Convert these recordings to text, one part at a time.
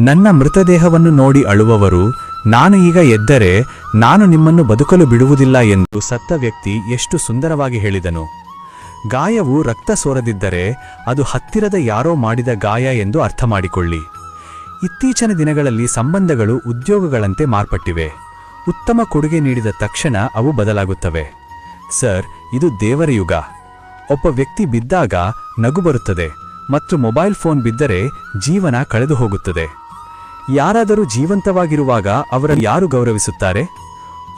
ನನ್ನ ಮೃತದೇಹವನ್ನು ನೋಡಿ ಅಳುವವರು, ನಾನು ಈಗ ಎದ್ದರೆ ನಾನು ನಿಮ್ಮನ್ನು ಬದುಕಲು ಬಿಡುವುದಿಲ್ಲ ಎಂದು ಸತ್ತ ವ್ಯಕ್ತಿ ಎಷ್ಟು ಸುಂದರವಾಗಿ ಹೇಳಿದನು. ಗಾಯವು ರಕ್ತ ಸೋರದಿದ್ದರೆ ಅದು ಹತ್ತಿರದ ಯಾರೋ ಮಾಡಿದ ಗಾಯ ಎಂದು ಅರ್ಥ ಮಾಡಿಕೊಳ್ಳಿ. ಇತ್ತೀಚಿನ ದಿನಗಳಲ್ಲಿ ಸಂಬಂಧಗಳು ಉದ್ಯೋಗಗಳಂತೆ ಮಾರ್ಪಟ್ಟಿವೆ. ಉತ್ತಮ ಕೊಡುಗೆ ನೀಡಿದ ತಕ್ಷಣ ಅವು ಬದಲಾಗುತ್ತವೆ. ಸರ್, ಇದು ದೇವರ ಯುಗ. ಒಬ್ಬ ವ್ಯಕ್ತಿ ಬಿದ್ದಾಗ ನಗು ಬರುತ್ತದೆ ಮತ್ತು ಮೊಬೈಲ್ ಫೋನ್ ಬಿದ್ದರೆ ಜೀವನ ಕಳೆದು ಹೋಗುತ್ತದೆ. ಯಾರಾದರೂ ಜೀವಂತವಾಗಿರುವಾಗ ಅವರನ್ನು ಯಾರು ಗೌರವಿಸುತ್ತಾರೆ?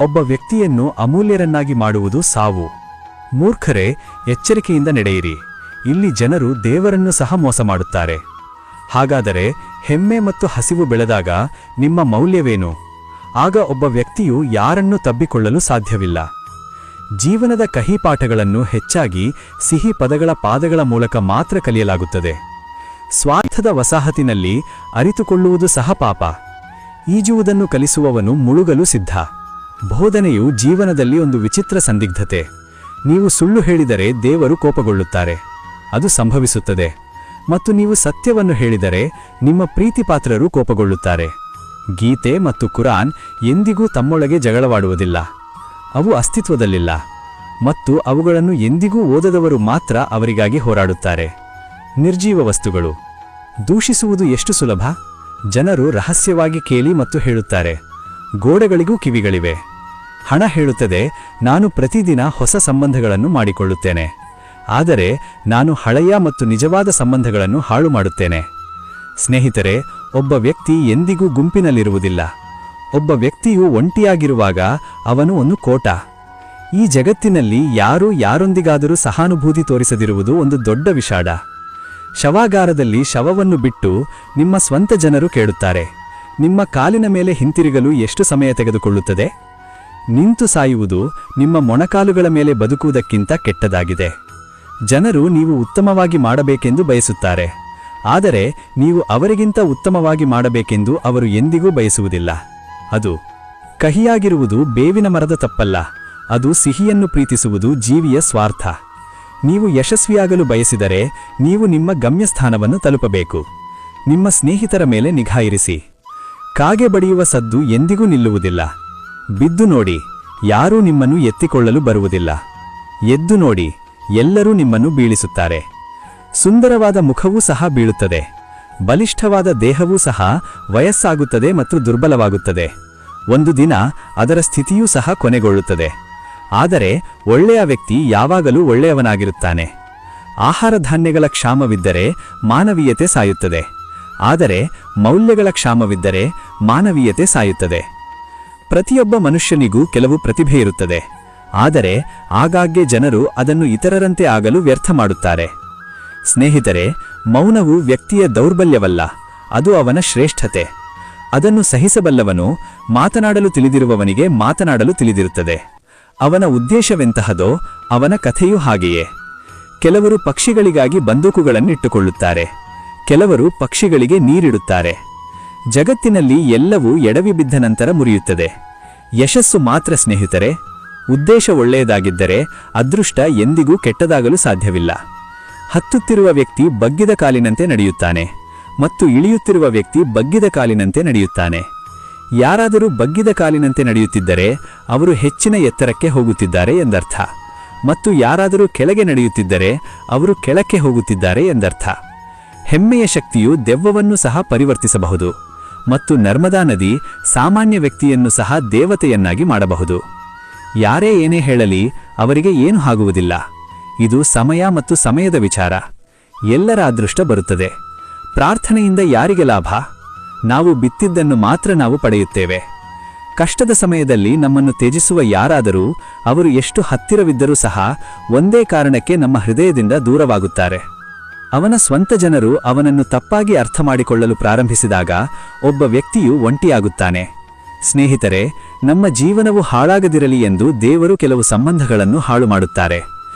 ಒಬ್ಬ ವ್ಯಕ್ತಿಯನ್ನು ಅಮೂಲ್ಯರನ್ನಾಗಿ ಮಾಡುವುದು ಸಾವು. ಮೂರ್ಖರೇ, ಎಚ್ಚರಿಕೆಯಿಂದ ನಡೆಯಿರಿ. ಇಲ್ಲಿ ಜನರು ದೇವರನ್ನು ಸಹ ಮೋಸ ಮಾಡುತ್ತಾರೆ. ಹಾಗಾದರೆ ಹೆಮ್ಮೆ ಮತ್ತು ಹಸಿವು ಬೆಳೆದಾಗ ನಿಮ್ಮ ಮೌಲ್ಯವೇನು? ಆಗ ಒಬ್ಬ ವ್ಯಕ್ತಿಯು ಯಾರನ್ನೂ ತಬ್ಬಿಕೊಳ್ಳಲು ಸಾಧ್ಯವಿಲ್ಲ. ಜೀವನದ ಕಹಿ ಪಾಠಗಳನ್ನು ಹೆಚ್ಚಾಗಿ ಸಿಹಿ ಪದಗಳ ಪಾದಗಳ ಮೂಲಕ ಮಾತ್ರ ಕಲಿಯಲಾಗುತ್ತದೆ. ಸ್ವಾರ್ಥದ ವಸಾಹತಿನಲ್ಲಿ ಅರಿತುಕೊಳ್ಳುವುದು ಸಹ ಪಾಪ. ಈಜುವುದನ್ನು ಕಲಿಸುವವನು ಮುಳುಗಲು ಸಿದ್ಧ. ಬೋಧನೆಯು ಜೀವನದಲ್ಲಿ ಒಂದು ವಿಚಿತ್ರ ಸಂದಿಗ್ಧತೆ. ನೀವು ಸುಳ್ಳು ಹೇಳಿದರೆ ದೇವರು ಕೋಪಗೊಳ್ಳುತ್ತಾರೆ, ಅದು ಸಂಭವಿಸುತ್ತದೆ. ಮತ್ತು ನೀವು ಸತ್ಯವನ್ನು ಹೇಳಿದರೆ ನಿಮ್ಮ ಪ್ರೀತಿಪಾತ್ರರು ಕೋಪಗೊಳ್ಳುತ್ತಾರೆ. ಗೀತೆ ಮತ್ತು ಕುರಾನ್ ಎಂದಿಗೂ ತಮ್ಮೊಳಗೆ ಜಗಳವಾಡುವುದಿಲ್ಲ. ಅವು ಅಸ್ತಿತ್ವದಲ್ಲಿಲ್ಲ ಮತ್ತು ಅವುಗಳನ್ನು ಎಂದಿಗೂ ಓದದವರು ಮಾತ್ರ ಅವರಿಗಾಗಿ ಹೋರಾಡುತ್ತಾರೆ. ನಿರ್ಜೀವ ವಸ್ತುಗಳು ದೂಷಿಸುವುದು ಎಷ್ಟು ಸುಲಭ. ಜನರು ರಹಸ್ಯವಾಗಿ ಕೇಳಿ ಮತ್ತು ಹೇಳುತ್ತಾರೆ. ಗೋಡೆಗಳಿಗೂ ಕಿವಿಗಳಿವೆ. ಹಣ ಹೇಳುತ್ತದೆ, ನಾನು ಪ್ರತಿದಿನ ಹೊಸ ಸಂಬಂಧಗಳನ್ನು ಮಾಡಿಕೊಳ್ಳುತ್ತೇನೆ, ಆದರೆ ನಾನು ಹಳೆಯ ಮತ್ತು ನಿಜವಾದ ಸಂಬಂಧಗಳನ್ನು ಹಾಳು ಮಾಡುತ್ತೇನೆ. ಸ್ನೇಹಿತರೆ, ಒಬ್ಬ ವ್ಯಕ್ತಿ ಎಂದಿಗೂ ಗುಂಪಿನಲ್ಲಿರುವುದಿಲ್ಲ. ಒಬ್ಬ ವ್ಯಕ್ತಿಯು ಒಂಟಿಯಾಗಿರುವಾಗ ಅವನು ಒಂದು ಕೋಟ. ಈ ಜಗತ್ತಿನಲ್ಲಿ ಯಾರೂ ಯಾರೊಂದಿಗಾದರೂ ಸಹಾನುಭೂತಿ ತೋರಿಸದಿರುವುದು ಒಂದು ದೊಡ್ಡ ವಿಷಾದ. ಶವಾಗಾರದಲ್ಲಿ ಶವವನ್ನು ಬಿಟ್ಟು ನಿಮ್ಮ ಸ್ವಂತ ಜನರು ಕೇಳುತ್ತಾರೆ, ನಿಮ್ಮ ಕಾಲಿನ ಮೇಲೆ ಹಿಂತಿರುಗಲು ಎಷ್ಟು ಸಮಯ ತೆಗೆದುಕೊಳ್ಳುತ್ತದೆ? ನಿಂತು ಸಾಯುವುದು ನಿಮ್ಮ ಮೊಣಕಾಲುಗಳ ಮೇಲೆ ಬದುಕುವುದಕ್ಕಿಂತ ಕೆಟ್ಟದಾಗಿದೆ. ಜನರು ನೀವು ಉತ್ತಮವಾಗಿ ಮಾಡಬೇಕೆಂದು ಬಯಸುತ್ತಾರೆ, ಆದರೆ ನೀವು ಅವರಿಗಿಂತ ಉತ್ತಮವಾಗಿ ಮಾಡಬೇಕೆಂದು ಅವರು ಎಂದಿಗೂ ಬಯಸುವುದಿಲ್ಲ. ಅದು ಕಹಿಯಾಗಿರುವುದು ಬೇವಿನ ಮರದ ತಪ್ಪಲ್ಲ, ಅದು ಸಿಹಿಯನ್ನು ಪ್ರೀತಿಸುವುದು ಜೀವಿಯ ಸ್ವಾರ್ಥ. ನೀವು ಯಶಸ್ವಿಯಾಗಲು ಬಯಸಿದರೆ ನೀವು ನಿಮ್ಮ ಗಮ್ಯಸ್ಥಾನವನ್ನು ತಲುಪಬೇಕು. ನಿಮ್ಮ ಸ್ನೇಹಿತರ ಮೇಲೆ ನಿಗಾ ಇರಿಸಿ. ಕಾಗೆ ಬಡಿಯುವ ಸದ್ದು ಎಂದಿಗೂ ನಿಲ್ಲುವುದಿಲ್ಲ. ಬಿದ್ದು ನೋಡಿ, ಯಾರೂ ನಿಮ್ಮನ್ನು ಎತ್ತಿಕೊಳ್ಳಲು ಬರುವುದಿಲ್ಲ. ಎದ್ದು ನೋಡಿ, ಎಲ್ಲರೂ ನಿಮ್ಮನ್ನು ಬೀಳಿಸುತ್ತಾರೆ. ಸುಂದರವಾದ ಮುಖವೂ ಸಹ ಬೀಳುತ್ತದೆ. ಬಲಿಷ್ಠವಾದ ದೇಹವೂ ಸಹ ವಯಸ್ಸಾಗುತ್ತದೆ ಮತ್ತು ದುರ್ಬಲವಾಗುತ್ತದೆ. ಒಂದು ದಿನ ಅದರ ಸ್ಥಿತಿಯೂ ಸಹ ಕೊನೆಗೊಳ್ಳುತ್ತದೆ. ಆದರೆ ಒಳ್ಳೆಯ ವ್ಯಕ್ತಿ ಯಾವಾಗಲೂ ಒಳ್ಳೆಯವನಾಗಿರುತ್ತಾನೆ. ಆಹಾರ ಧಾನ್ಯಗಳ ಕ್ಷಾಮವಿದ್ದರೆ ಮಾನವೀಯತೆ ಸಾಯುತ್ತದೆ, ಆದರೆ ಮೌಲ್ಯಗಳ ಕ್ಷಾಮವಿದ್ದರೆ ಮಾನವೀಯತೆ ಸಾಯುತ್ತದೆ. ಪ್ರತಿಯೊಬ್ಬ ಮನುಷ್ಯನಿಗೂ ಕೆಲವು ಪ್ರತಿಭೆ ಇರುತ್ತದೆ, ಆದರೆ ಆಗಾಗ್ಗೆ ಜನರು ಅದನ್ನು ಇತರರಂತೆ ಆಗಲು ವ್ಯರ್ಥ ಮಾಡುತ್ತಾರೆ. ಸ್ನೇಹಿತರೆ, ಮೌನವು ವ್ಯಕ್ತಿಯ ದೌರ್ಬಲ್ಯವಲ್ಲ, ಅದು ಅವನ ಶ್ರೇಷ್ಠತೆ. ಅದನ್ನು ಸಹಿಸಬಲ್ಲವನು, ಮಾತನಾಡಲು ತಿಳಿದಿರುವವನಿಗೆ ಮಾತನಾಡಲು ತಿಳಿದಿರುತ್ತದೆ. ಅವನ ಉದ್ದೇಶವೆಂತಹದೋ ಅವನ ಕಥೆಯೂ ಹಾಗೆಯೇ. ಕೆಲವರು ಪಕ್ಷಿಗಳಿಗಾಗಿ ಬಂದೂಕುಗಳನ್ನಿಟ್ಟುಕೊಳ್ಳುತ್ತಾರೆ, ಕೆಲವರು ಪಕ್ಷಿಗಳಿಗೆ ನೀರಿಡುತ್ತಾರೆ. ಜಗತ್ತಿನಲ್ಲಿ ಎಲ್ಲವೂ ಎಡವಿ ಬಿದ್ದ ನಂತರ ಮುರಿಯುತ್ತದೆ. ಯಶಸ್ಸು ಮಾತ್ರ ಸ್ನೇಹಿತರೆ. ಉದ್ದೇಶ ಒಳ್ಳೆಯದಾಗಿದ್ದರೆ ಅದೃಷ್ಟ ಎಂದಿಗೂ ಕೆಟ್ಟದಾಗಲು ಸಾಧ್ಯವಿಲ್ಲ. ಹತ್ತುತ್ತಿರುವ ವ್ಯಕ್ತಿ ಬಗ್ಗಿದ ಕಾಲಿನಂತೆ ನಡೆಯುತ್ತಾನೆ ಮತ್ತು ಇಳಿಯುತ್ತಿರುವ ವ್ಯಕ್ತಿ ಬಗ್ಗಿದ ಕಾಲಿನಂತೆ ನಡೆಯುತ್ತಾನೆ. ಯಾರಾದರೂ ಬಗ್ಗಿದ ಕಾಲಿನಂತೆ ನಡೆಯುತ್ತಿದ್ದರೆ ಅವರು ಹೆಚ್ಚಿನ ಎತ್ತರಕ್ಕೆ ಹೋಗುತ್ತಿದ್ದಾರೆ ಎಂದರ್ಥ, ಮತ್ತು ಯಾರಾದರೂ ಕೆಳಗೆ ನಡೆಯುತ್ತಿದ್ದರೆ ಅವರು ಕೆಳಕ್ಕೆ ಹೋಗುತ್ತಿದ್ದಾರೆ ಎಂದರ್ಥ. ಹೆಮ್ಮೆಯ ಶಕ್ತಿಯು ದೆವ್ವವನ್ನು ಸಹ ಪರಿವರ್ತಿಸಬಹುದು, ಮತ್ತು ನರ್ಮದಾ ನದಿ ಸಾಮಾನ್ಯ ವ್ಯಕ್ತಿಯನ್ನು ಸಹ ದೇವತೆಯನ್ನಾಗಿ ಮಾಡಬಹುದು. ಯಾರೇ ಏನೇ ಹೇಳಲಿ ಅವರಿಗೆ ಏನೂ ಆಗುವುದಿಲ್ಲ. ಇದು ಸಮಯ ಮತ್ತು ಸಮಯದ ವಿಚಾರ. ಎಲ್ಲರ ಅದೃಷ್ಟ ಬರುತ್ತದೆ. ಪ್ರಾರ್ಥನೆಯಿಂದ ಯಾರಿಗೆ ಲಾಭ? ನಾವು ಬಿತ್ತಿದ್ದನ್ನು ಮಾತ್ರ ನಾವು ಪಡೆಯುತ್ತೇವೆ. ಕಷ್ಟದ ಸಮಯದಲ್ಲಿ ನಮ್ಮನ್ನು ತ್ಯಜಿಸುವ ಯಾರಾದರೂ, ಅವರು ಎಷ್ಟು ಹತ್ತಿರವಿದ್ದರೂ ಸಹ ಒಂದೇ ಕಾರಣಕ್ಕೆ ನಮ್ಮ ಹೃದಯದಿಂದ ದೂರವಾಗುತ್ತಾರೆ. ಅವನ ಸ್ವಂತ ಜನರು ಅವನನ್ನು ತಪ್ಪಾಗಿ ಅರ್ಥ ಮಾಡಿಕೊಳ್ಳಲು ಪ್ರಾರಂಭಿಸಿದಾಗ ಒಬ್ಬ ವ್ಯಕ್ತಿಯು ಒಂಟಿಯಾಗುತ್ತಾನೆ. ಸ್ನೇಹಿತರೆ, ನಮ್ಮ ಜೀವನವು ಹಾಳಾಗದಿರಲಿ ಎಂದು ದೇವರು ಕೆಲವು ಸಂಬಂಧಗಳನ್ನು ಹಾಳು ಮಾಡುತ್ತಾರೆ.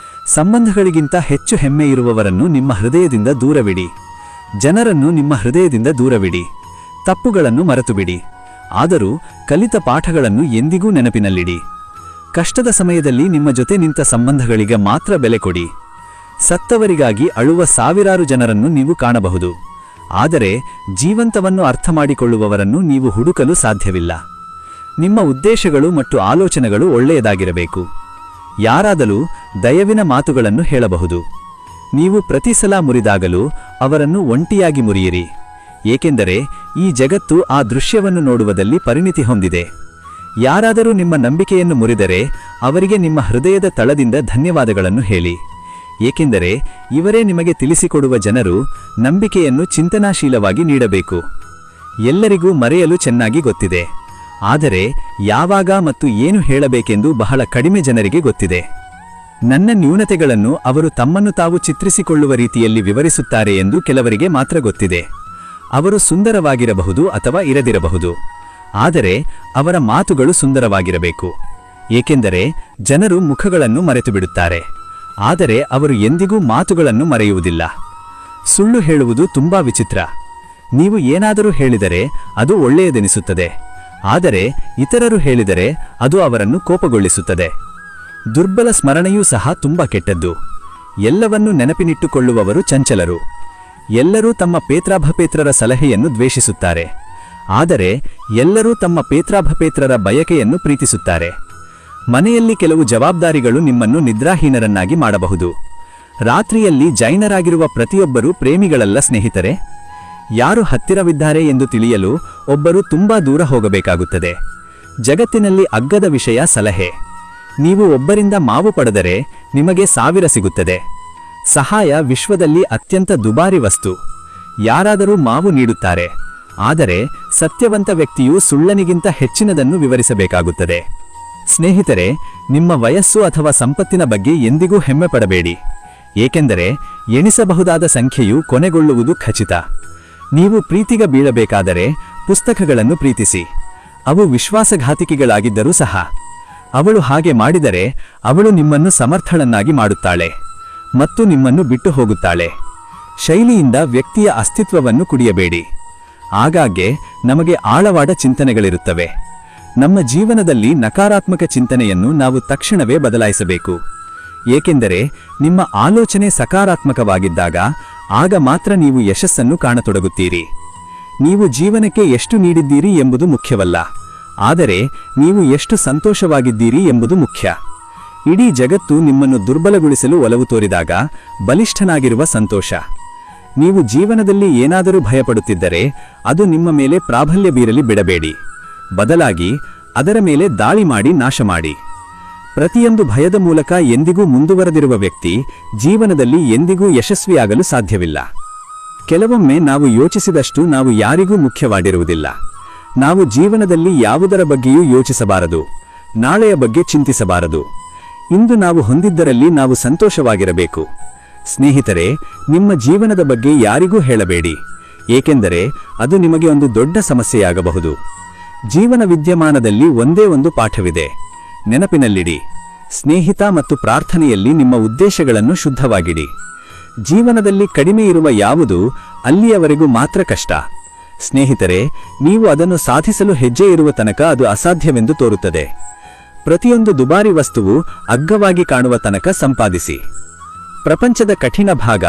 ಸಂಬಂಧಗಳಿಗಿಂತ ಹೆಚ್ಚು ಹೆಮ್ಮೆ ಇರುವವರನ್ನು ನಿಮ್ಮ ಹೃದಯದಿಂದ ದೂರವಿಡಿ. ಜನರನ್ನು ನಿಮ್ಮ ಹೃದಯದಿಂದ ದೂರವಿಡಿ. ತಪ್ಪುಗಳನ್ನು ಮರೆತುಬಿಡಿ. ಆದರೂ ಕಲಿತ ಪಾಠಗಳನ್ನು ಎಂದಿಗೂ ನೆನಪಿನಲ್ಲಿಡಿ. ಕಷ್ಟದ ಸಮಯದಲ್ಲಿ ನಿಮ್ಮ ಜೊತೆ ನಿಂತ ಸಂಬಂಧಗಳಿಗೆ ಮಾತ್ರ ಬೆಲೆ ಕೊಡಿ. ಸತ್ತವರಿಗಾಗಿ ಅಳುವ ಸಾವಿರಾರು ಜನರನ್ನು ನೀವು ಕಾಣಬಹುದು, ಆದರೆ ಜೀವಂತವನ್ನು ಅರ್ಥಮಾಡಿಕೊಳ್ಳುವವರನ್ನು ನೀವು ಹುಡುಕಲು ಸಾಧ್ಯವಿಲ್ಲ. ನಿಮ್ಮ ಉದ್ದೇಶಗಳು ಮತ್ತು ಆಲೋಚನೆಗಳು ಒಳ್ಳೆಯದಾಗಿರಬೇಕು. ಯಾರಾದರೂ ದಯವಿನ ಮಾತುಗಳನ್ನು ಹೇಳಬಹುದು. ನೀವು ಪ್ರತಿ ಸಲ ಮುರಿದಾಗಲೂ ಅವರನ್ನು ಒಂಟಿಯಾಗಿ ಮುರಿಯಿರಿ, ಏಕೆಂದರೆ ಈ ಜಗತ್ತು ಆ ದೃಶ್ಯವನ್ನು ನೋಡುವುದಲ್ಲಿ ಪರಿಣಿತಿ ಹೊಂದಿದೆ. ಯಾರಾದರೂ ನಿಮ್ಮ ನಂಬಿಕೆಯನ್ನು ಮುರಿದರೆ ಅವರಿಗೆ ನಿಮ್ಮ ಹೃದಯದ ತಳದಿಂದ ಧನ್ಯವಾದಗಳನ್ನು ಹೇಳಿ, ಏಕೆಂದರೆ ಇವರೇ ನಿಮಗೆ ತಿಳಿಸಿಕೊಡುವ ಜನರು ನಂಬಿಕೆಯನ್ನು ಚಿಂತನಾಶೀಲವಾಗಿ ನೀಡಬೇಕು. ಎಲ್ಲರಿಗೂ ಮರೆಯಲು ಚೆನ್ನಾಗಿ ಗೊತ್ತಿದೆ, ಆದರೆ ಯಾವಾಗ ಮತ್ತು ಏನು ಹೇಳಬೇಕೆಂದು ಬಹಳ ಕಡಿಮೆ ಜನರಿಗೆ ಗೊತ್ತಿದೆ. ನನ್ನ ನ್ಯೂನತೆಗಳನ್ನು ಅವರು ತಮ್ಮನ್ನು ತಾವು ಚಿತ್ರಿಸಿಕೊಳ್ಳುವ ರೀತಿಯಲ್ಲಿ ವಿವರಿಸುತ್ತಾರೆ ಎಂದು ಕೆಲವರಿಗೆ ಮಾತ್ರ ಗೊತ್ತಿದೆ. ಅವರು ಸುಂದರವಾಗಿರಬಹುದು ಅಥವಾ ಇರದಿರಬಹುದು, ಆದರೆ ಅವರ ಮಾತುಗಳು ಸುಂದರವಾಗಿರಬೇಕು, ಏಕೆಂದರೆ ಜನರು ಮುಖಗಳನ್ನು ಮರೆತುಬಿಡುತ್ತಾರೆ, ಆದರೆ ಅವರು ಎಂದಿಗೂ ಮಾತುಗಳನ್ನು ಮರೆಯುವುದಿಲ್ಲ. ಸುಳ್ಳು ಹೇಳುವುದು ತುಂಬಾ ವಿಚಿತ್ರ. ನೀವು ಏನಾದರೂ ಹೇಳಿದರೆ ಅದು ಒಳ್ಳೆಯದೆನಿಸುತ್ತದೆ, ಆದರೆ ಇತರರು ಹೇಳಿದರೆ ಅದು ಅವರನ್ನು ಕೋಪಗೊಳಿಸುತ್ತದೆ. ದುರ್ಬಲ ಸ್ಮರಣೆಯೂ ಸಹ ತುಂಬಾ ಕೆಟ್ಟದ್ದು. ಎಲ್ಲವನ್ನೂ ನೆನಪಿನಿಟ್ಟುಕೊಳ್ಳುವವರು ಚಂಚಲರು. ಎಲ್ಲರೂ ತಮ್ಮ ಪೇತ್ರಾಭಪೇತ್ರರ ಸಲಹೆಯನ್ನು ದ್ವೇಷಿಸುತ್ತಾರೆ, ಆದರೆ ಎಲ್ಲರೂ ತಮ್ಮ ಪೇತ್ರಾಭಪೇತ್ರರ ಬಯಕೆಯನ್ನು ಪ್ರೀತಿಸುತ್ತಾರೆ. ಮನೆಯಲ್ಲಿ ಕೆಲವು ಜವಾಬ್ದಾರಿಗಳು ನಿಮ್ಮನ್ನು ನಿದ್ರಾಹೀನರನ್ನಾಗಿ ಮಾಡಬಹುದು. ರಾತ್ರಿಯಲ್ಲಿ ಜೈನರಾಗಿರುವ ಪ್ರತಿಯೊಬ್ಬರೂ ಪ್ರೇಮಿಗಳಲ್ಲ ಸ್ನೇಹಿತರೆ. ಯಾರು ಹತ್ತಿರವಿದ್ದಾರೆ ಎಂದು ತಿಳಿಯಲು ಒಬ್ಬರು ತುಂಬಾ ದೂರ ಹೋಗಬೇಕಾಗುತ್ತದೆ. ಜಗತ್ತಿನಲ್ಲಿ ಅಗ್ಗದ ವಿಷಯ ಸಲಹೆ. ನೀವು ಒಬ್ಬರಿಂದ ಮಾವು ಪಡೆದರೆ ನಿಮಗೆ 1000 ಸಿಗುತ್ತದೆ. ಸಹಾಯ ವಿಶ್ವದಲ್ಲಿ ಅತ್ಯಂತ ದುಬಾರಿ ವಸ್ತು. ಯಾರಾದರೂ ಮಾವು ನೀಡುತ್ತಾರೆ, ಆದರೆ ಸತ್ಯವಂತ ವ್ಯಕ್ತಿಯು ಸುಳ್ಳನಿಗಿಂತ ಹೆಚ್ಚಿನದನ್ನು ವಿವರಿಸಬೇಕಾಗುತ್ತದೆ. ಸ್ನೇಹಿತರೆ, ನಿಮ್ಮ ವಯಸ್ಸು ಅಥವಾ ಸಂಪತ್ತಿನ ಬಗ್ಗೆ ಎಂದಿಗೂ ಹೆಮ್ಮೆ ಪಡಬೇಡಿ, ಏಕೆಂದರೆ ಎಣಿಸಬಹುದಾದ ಸಂಖ್ಯೆಯು ಕೊನೆಗೊಳ್ಳುವುದು ಖಚಿತ. ನೀವು ಪ್ರೀತಿಗೆ ಬೀಳಬೇಕಾದರೆ ಪುಸ್ತಕಗಳನ್ನು ಪ್ರೀತಿಸಿ, ಅವು ವಿಶ್ವಾಸಘಾತಕಿಗಳಾಗಿದ್ದರೂ ಸಹ. ಅವಳು ಹಾಗೆ ಮಾಡಿದರೆ ಅವಳು ನಿಮ್ಮನ್ನು ಸಮರ್ಥಳನ್ನಾಗಿ ಮಾಡುತ್ತಾಳೆ ಮತ್ತು ನಿಮ್ಮನ್ನು ಬಿಟ್ಟು ಹೋಗುತ್ತಾಳೆ. ಶೈಲಿಯಿಂದ ವ್ಯಕ್ತಿಯ ಅಸ್ತಿತ್ವವನ್ನು ಕುಡಿಯಬೇಡಿ. ಆಗಾಗ್ಗೆ ನಮಗೆ ಆಳವಾದ ಚಿಂತನೆಗಳಿರುತ್ತವೆ. ನಮ್ಮ ಜೀವನದಲ್ಲಿ ನಕಾರಾತ್ಮಕ ಚಿಂತನೆಯನ್ನು ನಾವು ತಕ್ಷಣವೇ ಬದಲಾಯಿಸಬೇಕು, ಏಕೆಂದರೆ ನಿಮ್ಮ ಆಲೋಚನೆ ಸಕಾರಾತ್ಮಕವಾಗಿದ್ದಾಗ ಆಗ ಮಾತ್ರ ನೀವು ಯಶಸ್ಸನ್ನು ಕಾಣತೊಡಗುತ್ತೀರಿ. ನೀವು ಜೀವನಕ್ಕೆ ಎಷ್ಟು ನೀಡಿದ್ದೀರಿ ಎಂಬುದು ಮುಖ್ಯವಲ್ಲ, ಆದರೆ ನೀವು ಎಷ್ಟು ಸಂತೋಷವಾಗಿದ್ದೀರಿ ಎಂಬುದು ಮುಖ್ಯ. ಇಡೀ ಜಗತ್ತು ನಿಮ್ಮನ್ನು ದುರ್ಬಲಗೊಳಿಸಲು ಒಲವು ತೋರಿದಾಗ ಬಲಿಷ್ಠನಾಗಿರುವ ಸಂತೋಷ. ನೀವು ಜೀವನದಲ್ಲಿ ಏನಾದರೂ ಭಯಪಡುತ್ತಿದ್ದರೆ ಅದು ನಿಮ್ಮ ಮೇಲೆ ಪ್ರಾಬಲ್ಯ ಬೀರಲಿ ಬಿಡಬೇಡಿ. ಬದಲಾಗಿ ಅದರ ಮೇಲೆ ದಾಳಿ ಮಾಡಿ ನಾಶ ಮಾಡಿ. ಪ್ರತಿಯೊಂದು ಭಯದ ಮೂಲಕ ಎಂದಿಗೂ ಮುಂದುವರೆದಿರುವ ವ್ಯಕ್ತಿ ಜೀವನದಲ್ಲಿ ಎಂದಿಗೂ ಯಶಸ್ವಿಯಾಗಲು ಸಾಧ್ಯವಿಲ್ಲ. ಕೆಲವೊಮ್ಮೆ ನಾವು ಯೋಚಿಸಿದಷ್ಟು ನಾವು ಯಾರಿಗೂ ಮುಖ್ಯವಾಗಿರುವುದಿಲ್ಲ. ನಾವು ಜೀವನದಲ್ಲಿ ಯಾವುದರ ಬಗ್ಗೆಯೂ ಯೋಚಿಸಬಾರದು, ನಾಳೆಯ ಬಗ್ಗೆ ಚಿಂತಿಸಬಾರದು. ಇಂದು ನಾವು ಹೊಂದಿದ್ದರಲ್ಲಿ ನಾವು ಸಂತೋಷವಾಗಿರಬೇಕು. ಸ್ನೇಹಿತರೆ, ನಿಮ್ಮ ಜೀವನದ ಬಗ್ಗೆ ಯಾರಿಗೂ ಹೇಳಬೇಡಿ, ಏಕೆಂದರೆ ಅದು ನಿಮಗೆ ಒಂದು ದೊಡ್ಡ ಸಮಸ್ಯೆಯಾಗಬಹುದು. ಜೀವನ ವಿದ್ಯಮಾನದಲ್ಲಿ ಒಂದೇ ಒಂದು ಪಾಠವಿದೆ, ನೆನಪಿನಲ್ಲಿಡಿ. ಸ್ನೇಹಿತ ಮತ್ತು ಪ್ರಾರ್ಥನೆಯಲ್ಲಿ ನಿಮ್ಮ ಉದ್ದೇಶಗಳನ್ನು ಶುದ್ಧವಾಗಿಡಿ. ಜೀವನದಲ್ಲಿ ಕಡಿಮೆ ಇರುವ ಯಾವುದು ಅಲ್ಲಿಯವರೆಗೂ ಮಾತ್ರ ಕಷ್ಟ. ಸ್ನೇಹಿತರೆ, ನೀವು ಅದನ್ನು ಸಾಧಿಸಲು ಹೆಜ್ಜೆ ಇರುವ ತನಕ ಅದು ಅಸಾಧ್ಯವೆಂದು ತೋರುತ್ತದೆ. ಪ್ರತಿಯೊಂದು ದುಬಾರಿ ವಸ್ತುವು ಅಗ್ಗವಾಗಿ ಕಾಣುವ ತನಕ ಸಂಪಾದಿಸಿ. ಪ್ರಪಂಚದ ಕಠಿಣ ಭಾಗ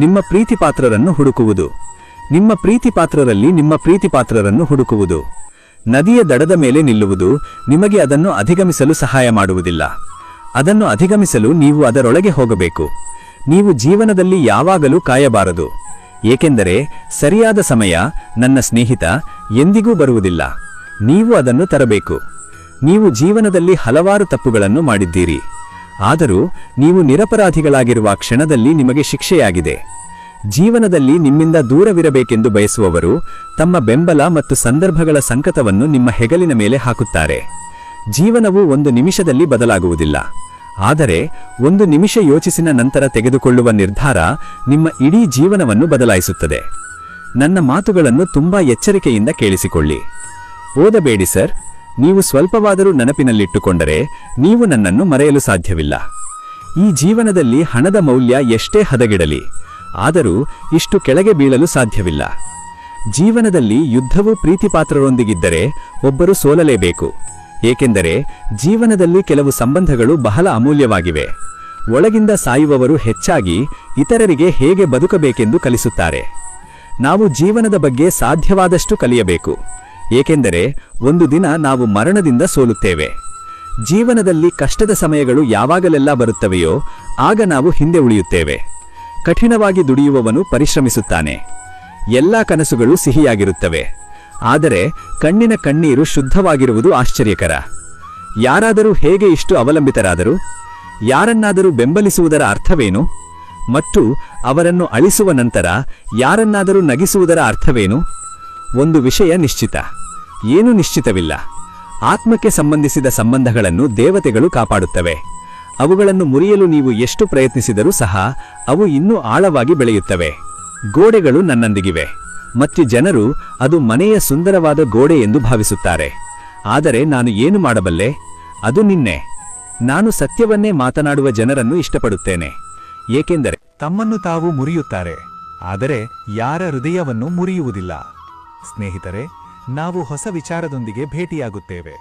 ನಿಮ್ಮ ಪ್ರೀತಿಪಾತ್ರರನ್ನು ಹುಡುಕುವುದು. ನಿಮ್ಮ ಪ್ರೀತಿಪಾತ್ರರಲ್ಲಿ ನಿಮ್ಮ ಪ್ರೀತಿಪಾತ್ರರನ್ನು ಹುಡುಕುವುದು. ನದಿಯ ದಡದ ಮೇಲೆ ನಿಲ್ಲುವುದು ನಿಮಗೆ ಅದನ್ನು ಅಧಿಗಮಿಸಲು ಸಹಾಯ ಮಾಡುವುದಿಲ್ಲ. ಅದನ್ನು ಅಧಿಗಮಿಸಲು ನೀವು ಅದರೊಳಗೆ ಹೋಗಬೇಕು. ನೀವು ಜೀವನದಲ್ಲಿ ಯಾವಾಗಲೂ ಕಾಯಬಾರದು, ಏಕೆಂದರೆ ಸರಿಯಾದ ಸಮಯ, ನನ್ನ ಸ್ನೇಹಿತ, ಎಂದಿಗೂ ಬರುವುದಿಲ್ಲ. ನೀವು ಅದನ್ನು ತರಬೇಕು. ನೀವು ಜೀವನದಲ್ಲಿ ಹಲವಾರು ತಪ್ಪುಗಳನ್ನು ಮಾಡಿದ್ದೀರಿ, ಆದರೂ ನೀವು ನಿರಪರಾಧಿಗಳಾಗಿರುವ ಕ್ಷಣದಲ್ಲಿ ನಿಮಗೆ ಶಿಕ್ಷೆಯಾಗಿದೆ. ಜೀವನದಲ್ಲಿ ನಿಮ್ಮಿಂದ ದೂರವಿರಬೇಕೆಂದು ಬಯಸುವವರು ತಮ್ಮ ಬೆಂಬಲ ಮತ್ತು ಸಂದರ್ಭಗಳ ಸಂಕಟವನ್ನು ನಿಮ್ಮ ಹೆಗಲಿನ ಮೇಲೆ ಹಾಕುತ್ತಾರೆ. ಜೀವನವು ಒಂದು ನಿಮಿಷದಲ್ಲಿ ಬದಲಾಗುವುದಿಲ್ಲ, ಆದರೆ ಒಂದು ನಿಮಿಷ ಯೋಚಿಸಿನ ನಂತರ ತೆಗೆದುಕೊಳ್ಳುವ ನಿರ್ಧಾರ ನಿಮ್ಮ ಇಡೀ ಜೀವನವನ್ನು ಬದಲಾಯಿಸುತ್ತದೆ. ನನ್ನ ಮಾತುಗಳನ್ನು ತುಂಬಾ ಎಚ್ಚರಿಕೆಯಿಂದ ಕೇಳಿಸಿಕೊಳ್ಳಿ. ಓದಬೇಡಿ ಸರ್. ನೀವು ಸ್ವಲ್ಪವಾದರೂ ನೆನಪಿನಲ್ಲಿಟ್ಟುಕೊಂಡರೆ ನೀವು ನನ್ನನ್ನು ಮರೆಯಲು ಸಾಧ್ಯವಿಲ್ಲ. ಈ ಜೀವನದಲ್ಲಿ ಹಣದ ಮೌಲ್ಯ ಎಷ್ಟೇ ಹದಗೆಡಲಿ, ಆದರೂ ಇಷ್ಟು ಕೆಳಗೆ ಬೀಳಲು ಸಾಧ್ಯವಿಲ್ಲ. ಜೀವನದಲ್ಲಿ ಯುದ್ಧವು ಪ್ರೀತಿಪಾತ್ರರೊಂದಿಗಿದ್ದರೆ ಒಬ್ಬರು ಸೋಲಲೇಬೇಕು, ಏಕೆಂದರೆ ಜೀವನದಲ್ಲಿ ಕೆಲವು ಸಂಬಂಧಗಳು ಬಹಳ ಅಮೂಲ್ಯವಾಗಿವೆ. ಒಳಗಿಂದ ಸಾಯುವವರು ಹೆಚ್ಚಾಗಿ ಇತರರಿಗೆ ಹೇಗೆ ಬದುಕಬೇಕೆಂದು ಕಲಿಸುತ್ತಾರೆ. ನಾವು ಜೀವನದ ಬಗ್ಗೆ ಸಾಧ್ಯವಾದಷ್ಟು ಕಲಿಯಬೇಕು, ಏಕೆಂದರೆ ಒಂದು ದಿನ ನಾವು ಮರಣದಿಂದ ಸೋಲುತ್ತೇವೆ. ಜೀವನದಲ್ಲಿ ಕಷ್ಟದ ಸಮಯಗಳು ಯಾವಾಗಲೆಲ್ಲ ಬರುತ್ತವೆಯೋ ಆಗ ನಾವು ಹಿಂದೆ ಉಳಿಯುತ್ತೇವೆ. ಕಠಿಣವಾಗಿ ದುಡಿಯುವವನು ಪರಿಶ್ರಮಿಸುತ್ತಾನೆ. ಎಲ್ಲ ಕನಸುಗಳು ಸಿಹಿಯಾಗಿರುತ್ತವೆ, ಆದರೆ ಕಣ್ಣಿನ ಕಣ್ಣೀರು ಶುದ್ಧವಾಗಿರುವುದು ಆಶ್ಚರ್ಯಕರ. ಯಾರಾದರೂ ಹೇಗೆ ಇಷ್ಟು ಅವಲಂಬಿತರಾದರು? ಯಾರನ್ನಾದರೂ ಬೆಂಬಲಿಸುವುದರ ಅರ್ಥವೇನು? ಮತ್ತು ಅವರನ್ನು ಅಳಿಸುವ ನಂತರ ಯಾರನ್ನಾದರೂ ನಗಿಸುವುದರ ಅರ್ಥವೇನು? ಒಂದು ವಿಷಯ ನಿಶ್ಚಿತ, ಏನೂ ನಿಶ್ಚಿತವಿಲ್ಲ. ಆತ್ಮಕ್ಕೆ ಸಂಬಂಧಿಸಿದ ಸಂಬಂಧಗಳನ್ನು ದೇವತೆಗಳು ಕಾಪಾಡುತ್ತವೆ. ಅವುಗಳನ್ನು ಮುರಿಯಲು ನೀವು ಎಷ್ಟು ಪ್ರಯತ್ನಿಸಿದರೂ ಸಹ ಅವು ಇನ್ನೂ ಆಳವಾಗಿ ಬೆಳೆಯುತ್ತವೆ. ಗೋಡೆಗಳು ನನ್ನೊಂದಿಗಿವೆ ಮತ್ತು ಜನರು ಅದು ಮನೆಯ ಸುಂದರವಾದ ಗೋಡೆ ಎಂದು ಭಾವಿಸುತ್ತಾರೆ. ಆದರೆ ನಾನು ಏನು ಮಾಡಬಲ್ಲೆ? ಅದು ನಿನ್ನೆ. ನಾನು ಸತ್ಯವನ್ನೇ ಮಾತನಾಡುವ ಜನರನ್ನು ಇಷ್ಟಪಡುತ್ತೇನೆ, ಏಕೆಂದರೆ ತಮ್ಮನ್ನು ತಾವು ಮುರಿಯುತ್ತಾರೆ, ಆದರೆ ಯಾರ ಹೃದಯವನ್ನು ಮುರಿಯುವುದಿಲ್ಲ. ಸ್ನೇಹಿತರೆ, ನಾವು ಹೊಸ ವಿಚಾರದೊಂದಿಗೆ ಭೇಟಿಯಾಗುತ್ತೇವೆ.